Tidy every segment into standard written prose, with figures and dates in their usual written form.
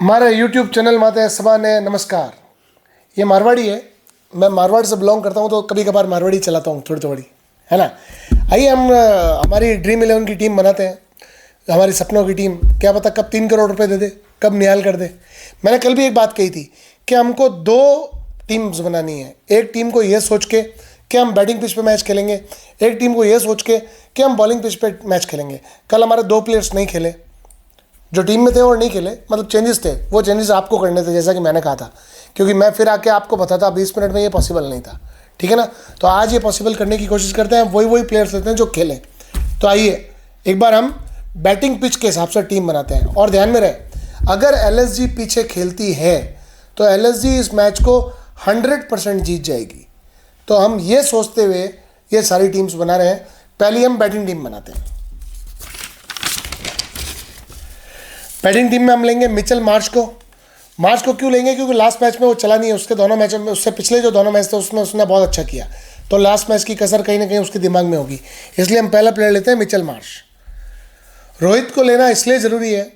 हमारे YouTube channel माते सभा ने नमस्कार। ये मारवाड़ी है, मैं मारवाड़ से बिलोंग करता हूँ तो कभी कभार मारवाड़ी चलाता हूँ थोड़ी थोड़ी, है ना। आइए हम हमारी ड्रीम 11 की टीम बनाते हैं, हमारी सपनों की टीम। क्या पता कब 3 करोड़ रुपए दे दे, कब निहाल कर दे। मैंने कल भी एक बात कही थी कि हमको 2 टीम्स बनानी है। एक टीम को ये सोच के कि हम बैटिंग पिच पे मैच खेलेंगे, एक टीम को ये सोच के कि हम बॉलिंग पिच पे मैच खेलेंगे। कल हमारे 2 प्लेयर्स नहीं खेले, जो टीम में थे और नहीं खेले, मतलब चेंजेस थे। वो चेंजेस आपको करने थे, जैसा कि मैंने कहा था, क्योंकि मैं फिर आके आपको बताता 20 मिनट में ये पॉसिबल नहीं था, ठीक है ना। तो आज ये पॉसिबल करने की कोशिश करते हैं, वही प्लेयर्स लेते हैं जो खेलें। तो आइए एक बार हम बैटिंग पिच के हिसाब से टीम बनाते हैं। और ध्यान में रहे, अगर LSG पीछे खेलती है तो LSG इस मैच को 100% जीत जाएगी। तो हम ये सोचते हुए ये सारी टीम्स बना रहे हैं। पहले हम बैटिंग टीम बनाते हैं। बैटिंग टीम में हम लेंगे मिचेल मार्श को। मार्श को क्यों लेंगे? क्योंकि लास्ट मैच में वो चला नहीं है, उसके दोनों मैचों में, उससे पिछले जो दोनों मैच थे उसमें उसने बहुत अच्छा किया। तो लास्ट मैच की कसर कहीं ना कहीं उसके दिमाग में होगी, इसलिए हम पहला प्लेयर लेते हैं मिचेल मार्श। रोहित को लेना इसलिए ज़रूरी है,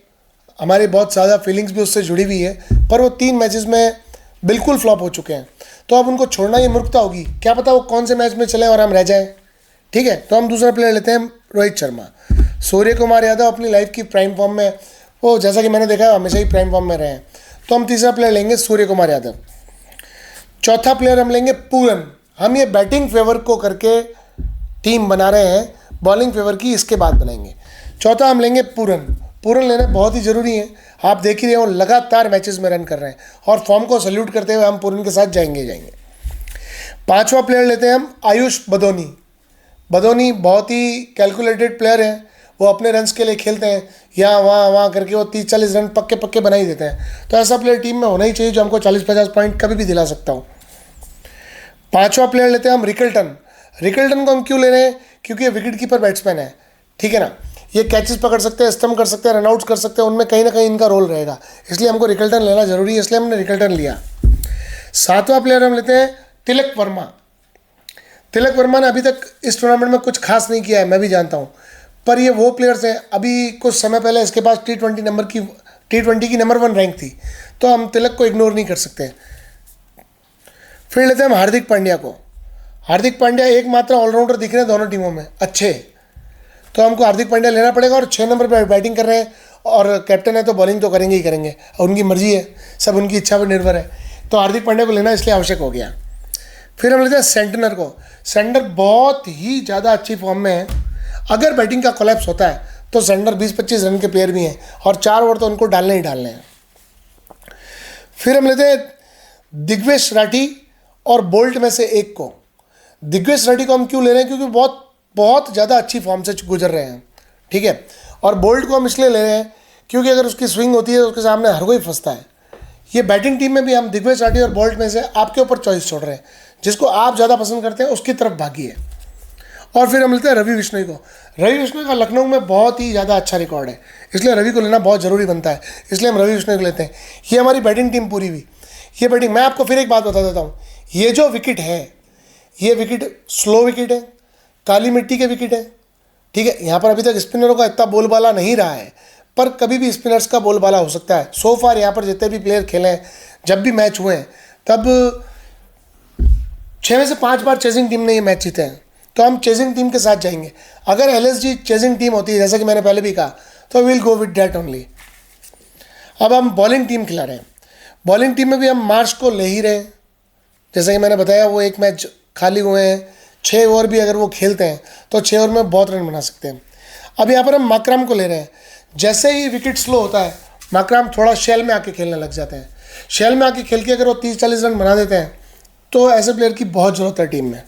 हमारी बहुत ज़्यादा फीलिंग्स भी उससे जुड़ी हुई है, पर वो 3 मैचेस में बिल्कुल फ्लॉप हो चुके हैं। तो अब उनको छोड़ना ये मूर्खता होगी। क्या पता वो कौन से मैच में चले और हम रह जाएं, ठीक है। तो हम दूसरा प्लेयर लेते हैं रोहित शर्मा। सूर्य कुमार यादव अपनी लाइफ की प्राइम फॉर्म में, वो जैसा कि मैंने देखा है हमेशा ही प्राइम फॉर्म में रहे हैं। तो हम तीसरा प्लेयर लेंगे सूर्य कुमार यादव। चौथा प्लेयर हम लेंगे पूरन। हम ये बैटिंग फेवर को करके टीम बना रहे हैं, बॉलिंग फेवर की इसके बाद बनाएंगे। चौथा हम लेंगे पूरन। पूरन लेना बहुत ही ज़रूरी है। आप देख ही रहे हो लगातार मैचेस में रन कर रहे हैं और फॉर्म को सल्यूट करते हुए हम पूरन के साथ जाएंगे। पांचवा प्लेयर लेते हैं हम आयुष बदोनी। बदोनी बहुत ही कैलकुलेटेड प्लेयर है, वो अपने रन्स के लिए खेलते हैं, यहाँ वहाँ करके वो 30-40 रन पक्के बना ही देते हैं। तो ऐसा प्लेयर टीम में होना ही चाहिए जो हमको 40-50 पॉइंट कभी भी दिला सकता हो। पांचवा प्लेयर लेते हैं हम रिकल्टन। रिकल्टन को हम क्यों ले रहे हैं? क्योंकि ये विकेट कीपर बैट्समैन है, ठीक है ना। ये कैचेस पकड़ सकते हैं, स्टम्प कर सकते हैं, रनआउट्स कर सकते हैं, उनमें कहीं ना कहीं इनका रोल रहेगा, इसलिए हमको रिकल्टन लेना जरूरी है, इसलिए हमने रिकल्टन लिया। सातवां प्लेयर हम लेते हैं तिलक वर्मा। तिलक वर्मा ने अभी तक इस टूर्नामेंट में कुछ खास नहीं किया है, मैं भी जानता हूँ, पर ये वो प्लेयर्स हैं, अभी कुछ समय पहले इसके पास T20 की नंबर 1 रैंक थी, तो हम तिलक को इग्नोर नहीं कर सकते। फिर लेते हैं हम हार्दिक पांड्या को। हार्दिक पांड्या एकमात्र ऑलराउंडर दिख रहे हैं दोनों टीमों में अच्छे, तो हमको हार्दिक पांड्या लेना पड़ेगा। और 6 नंबर पर बैटिंग कर रहे हैं और कैप्टन है तो बॉलिंग तो करेंगे ही करेंगे, और उनकी मर्जी है, सब उनकी इच्छा पर निर्भर है। तो हार्दिक पांड्या को लेना इसलिए आवश्यक हो गया। फिर हम लेते हैं सेंटनर को। सेंटनर बहुत ही ज़्यादा अच्छी फॉर्म में है। अगर बैटिंग का कोलैप्स होता है तो सेंटनर 20-25 रन के प्लेयर भी हैं और 4 ओवर तो उनको डालने ही डालने हैं। फिर हम लेते हैं दिग्वेश राठी और बोल्ट में से एक को। दिग्वेश राठी को हम क्यों ले रहे हैं? क्योंकि बहुत ज़्यादा अच्छी फॉर्म से गुजर रहे हैं, ठीक है। और बोल्ट को हम इसलिए ले रहे हैं क्योंकि अगर उसकी स्विंग होती है तो उसके सामने हर कोई फंसता है। ये बैटिंग टीम में भी हम दिग्वेश राठी और बोल्ट में से आपके ऊपर चॉइस छोड़ रहे हैं, जिसको आप ज़्यादा पसंद करते हैं उसकी तरफ भागिए। और फिर हम लेते हैं रवि बिश्नोई को। रवि बिश्नोई का लखनऊ में बहुत ही ज़्यादा अच्छा रिकॉर्ड है, इसलिए रवि को लेना बहुत ज़रूरी बनता है, इसलिए हम रवि बिश्नोई को लेते हैं। ये हमारी बैटिंग टीम पूरी हुई। ये बैटिंग, मैं आपको फिर एक बात बता देता हूँ, ये जो विकेट है, ये विकेट स्लो विकेट है, काली मिट्टी के विकेट है, ठीक है। यहाँ पर अभी तक स्पिनरों का इतना बोलबाला नहीं रहा है, पर कभी भी स्पिनर्स का बोलबाला हो सकता है। सो फार यहाँ पर जितने भी प्लेयर खेले हैं, जब भी मैच हुए हैं, तब 6 में से 5 बार चेजिंग टीम ने ये मैच जीते हैं, तो हम चेजिंग टीम के साथ जाएंगे। अगर LSG चेजिंग टीम होती है, जैसा कि मैंने पहले भी कहा, तो will go with that only. अब हम बॉलिंग टीम खिला रहे हैं। बॉलिंग टीम में भी हम मार्श को ले ही रहे हैं, जैसा कि मैंने बताया वो एक मैच खाली हुए हैं, 6 ओवर भी अगर वो खेलते हैं तो 6 ओवर में बहुत रन बना सकते हैं। अब यहाँ पर हम माकराम को ले रहे हैं। जैसे ही विकेट स्लो होता है, माकराम थोड़ा शेल में आके खेलने लग जाते हैं। शेल में आके खेल के अगर वो 30-40 रन बना देते हैं तो ऐसे प्लेयर की बहुत ज़रूरत है टीम में।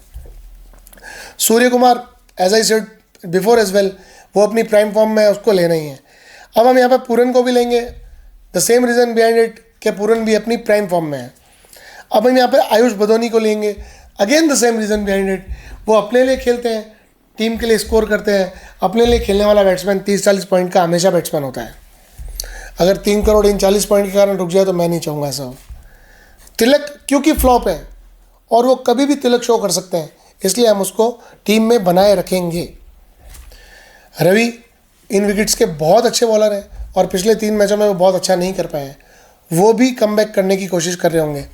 Surya Kumar, as I said before as well, वो अपनी प्राइम फॉर्म में है, उसको लेना ही है। अब हम यहाँ पर पूरन को भी लेंगे, the same reason behind it कि पूरन भी अपनी प्राइम फॉर्म में है। अब हम यहाँ पर आयुष बदोनी को लेंगे, again the same reason behind it, वो अपने लिए खेलते हैं, टीम के लिए स्कोर करते हैं। अपने लिए खेलने वाला बैट्समैन 30-40 पॉइंट का हमेशा बैट्समैन होता है। अगर 3 करोड़ इन 40 पॉइंट के कारण रुक जाए तो मैं नहीं चाहूँगा ऐसा हो। तिलक क्योंकि फ्लॉप है और वो कभी भी तिलक शो कर सकते हैं, इसलिए हम उसको टीम में बनाए रखेंगे। रवि इन विकेट्स के बहुत अच्छे बॉलर हैं और पिछले 3 मैचों में वो बहुत अच्छा नहीं कर पाए हैं। वो भी कमबैक करने की कोशिश कर रहे होंगे।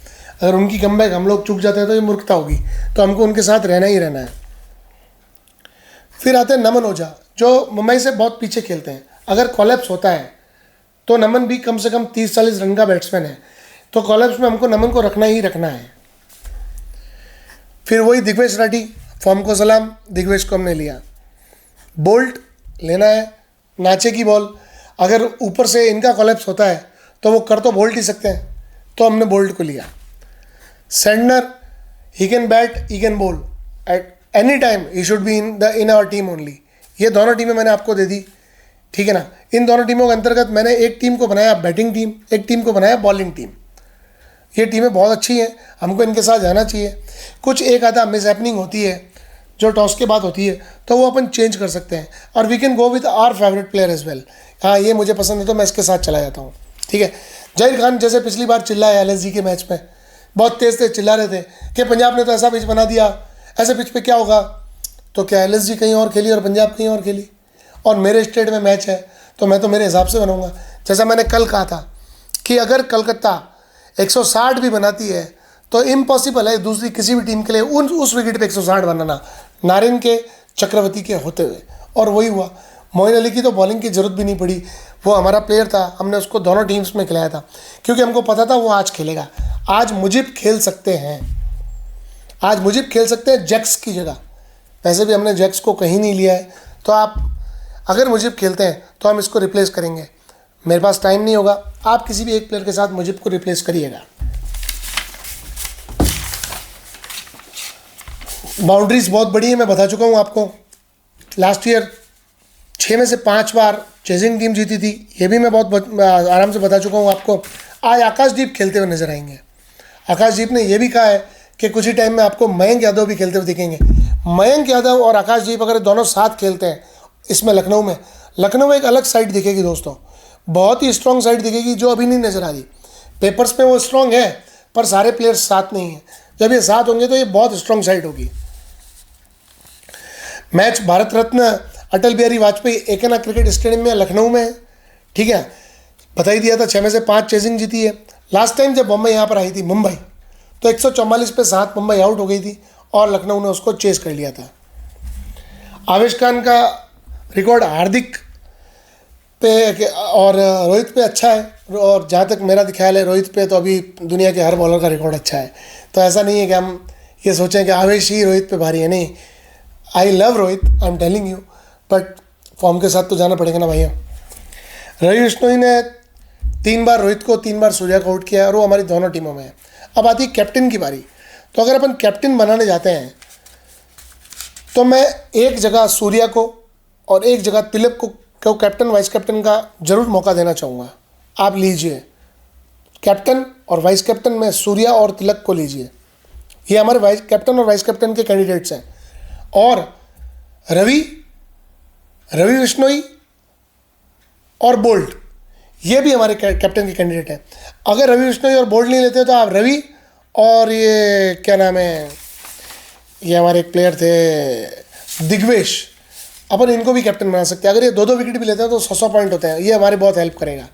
अगर उनकी कमबैक हम लोग चूक जाते हैं तो ये मूर्खता होगी, तो हमको उनके साथ रहना ही रहना है। फिर आते हैं नमन ओझा, जो मुंबई से बहुत पीछे खेलते हैं। अगर कॉलेप्स होता है तो नमन भी कम से कम 30-40 रन का बैट्समैन है, तो कॉलेप्स में हमको नमन को रखना ही रखना है। फिर वही दिग्वेश राठी, फॉर्म को सलाम, दिग्वेश को हमने लिया। बोल्ट लेना है, नाचे की बॉल। अगर ऊपर से इनका कॉलेप्स होता है तो वो कर तो बोल्ट ही सकते हैं, तो हमने बोल्ट को लिया। Santner, he can bat, he can bowl at any time, he should be in our team only. ये दोनों टीमें मैंने आपको दे दी, ठीक है ना। इन दोनों टीमों के अंतर्गत मैंने एक टीम को बनाया बैटिंग टीम, एक टीम को बनाया बॉलिंग टीम। ये टीमें बहुत अच्छी हैं, हमको इनके साथ जाना चाहिए। कुछ एक आधा मिस हैपनिंग होती है जो टॉस के बाद होती है, तो वो अपन चेंज कर सकते हैं, और we can go with our favourite player as well. हाँ, ये मुझे पसंद है तो मैं इसके साथ चला जाता हूँ, ठीक है। जहीर खान जैसे पिछली बार चिल्लाए LSG के मैच में, बहुत तेज़ तेज चिल्ला रहे थे कि पंजाब ने तो ऐसा पिच बना दिया, ऐसे पिच पे क्या होगा। तो क्या LSG कहीं और खेली और पंजाब कहीं और खेली, और मेरे स्टेट में मैच है तो मैं तो मेरे हिसाब से बनाऊंगा। जैसा मैंने कल कहा था कि अगर कलकत्ता 160 भी बनाती है तो इम्पॉसिबल है दूसरी किसी भी टीम के लिए उस विकेट पे 160 बनाना, नारिन के, चक्रवर्ती के होते हुए। और वही हुआ। मोइन अली की तो बॉलिंग की ज़रूरत भी नहीं पड़ी, वो हमारा प्लेयर था, हमने उसको दोनों टीम्स में खिलाया था क्योंकि हमको पता था वो आज खेलेगा। आज मुजीब खेल सकते हैं, आज मुजीब खेल सकते हैं जैक्स की जगह। वैसे भी हमने जैक्स को कहीं नहीं लिया है, तो आप अगर मुजीब खेलते हैं तो हम इसको रिप्लेस करेंगे। मेरे पास टाइम नहीं होगा, आप किसी भी एक प्लेयर के साथ मुजीब को रिप्लेस करिएगा। बाउंड्रीज बहुत बड़ी है, मैं बता चुका हूँ आपको। लास्ट ईयर 6 में से 5 बार चेजिंग टीम जीती थी, ये भी मैं बहुत आराम से बता चुका हूँ आपको। आज आकाशदीप खेलते हुए नजर आएंगे। आकाशदीप ने यह भी कहा है कि कुछ ही टाइम में आपको मयंक यादव भी खेलते हुए दिखेंगे। मयंक यादव और आकाशदीप अगर दोनों साथ खेलते हैं इसमें, लखनऊ में एक अलग साइड दिखेगी दोस्तों, बहुत ही स्ट्रॉन्ग साइड दिखेगी जो अभी नहीं नजर आ रही। पेपर्स पे वो स्ट्रॉन्ग है पर सारे प्लेयर्स साथ नहीं हैं। जब ये साथ होंगे तो ये बहुत स्ट्रॉन्ग साइड होगी। Match Bharat Ratna Atal Bihari Vajpayee एकना cricket stadium में लखनऊ में है, ठीक है। बता ही दिया था 6 में से 5 चेजिंग जीती है। लास्ट टाइम जब मुंबई यहाँ पर आई थी, मुंबई, तो 144 पे 7 मुंबई आउट हो गई थी और लखनऊ ने उसको चेस कर लिया था। आवेश खान का रिकॉर्ड हार्दिक पे और रोहित पे अच्छा है, और जहाँ तक मेरा ख्याल है रोहित पे तो अभी दुनिया के हर बॉलर का रिकॉर्ड अच्छा है। तो ऐसा नहीं है कि हम ये सोचें कि आवेश ही रोहित पे भारी है, नहीं। I love Rohit, I am telling you, but form के साथ तो जाना पड़ेगा ना भैया। रवि बिश्नोई ने 3 बार रोहित को, 3 बार सूर्या को आउट किया और वो हमारी दोनों टीमों में है। अब आती है कैप्टन की बारी। तो अगर अपन कैप्टन बनाने जाते हैं तो मैं एक जगह सूर्या को और एक जगह तिलक को कैप्टन वाइस कैप्टन का जरूर मौका देना चाहूँगा। आप लीजिए कैप्टन और वाइस कैप्टन में सूर्या और तिलक को लीजिए, ये हमारे वाइस कैप्टन और वाइस कैप्टन के कैंडिडेट्स हैं। और रवि बिश्नोई और बोल्ट, ये भी हमारे कैप्टन के कैंडिडेट हैं। अगर रवि बिश्नोई और बोल्ट नहीं लेते तो आप रवि और ये क्या नाम है, ये हमारे एक प्लेयर थे दिग्वेश, अपन इनको भी कैप्टन बना सकते हैं। अगर ये 2-2 विकेट भी लेते हैं तो 100 पॉइंट होते हैं, ये हमारी बहुत हेल्प करेगा।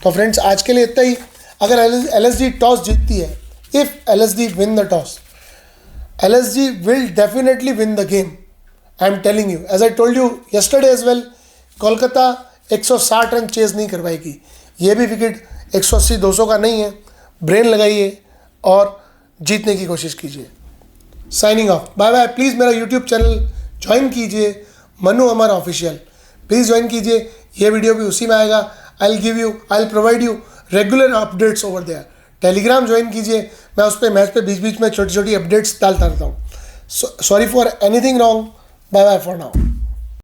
तो फ्रेंड्स आज के लिए इतना ही। अगर LSG टॉस जीतती है, if LSG win the toss, LSG will definitely win the game. I am telling you, as I told you yesterday as well, Kolkata 160 run chase नहीं कर पाएगी। ये भी विकेट 180-200 का नहीं है। ब्रेन लगाइए और जीतने की कोशिश कीजिए। Signing off, bye bye. Please मेरा यूट्यूब चैनल ज्वाइन कीजिए, Manu Amar official, please join कीजिए। ये वीडियो भी उसी में आएगा। I will provide you regular updates over there. Telegram join कीजिए, मैं उस पर मैच पे बीच बीच में छोटी छोटी अपडेट्स डालता रहता हूँ। Sorry for anything wrong, bye bye for now.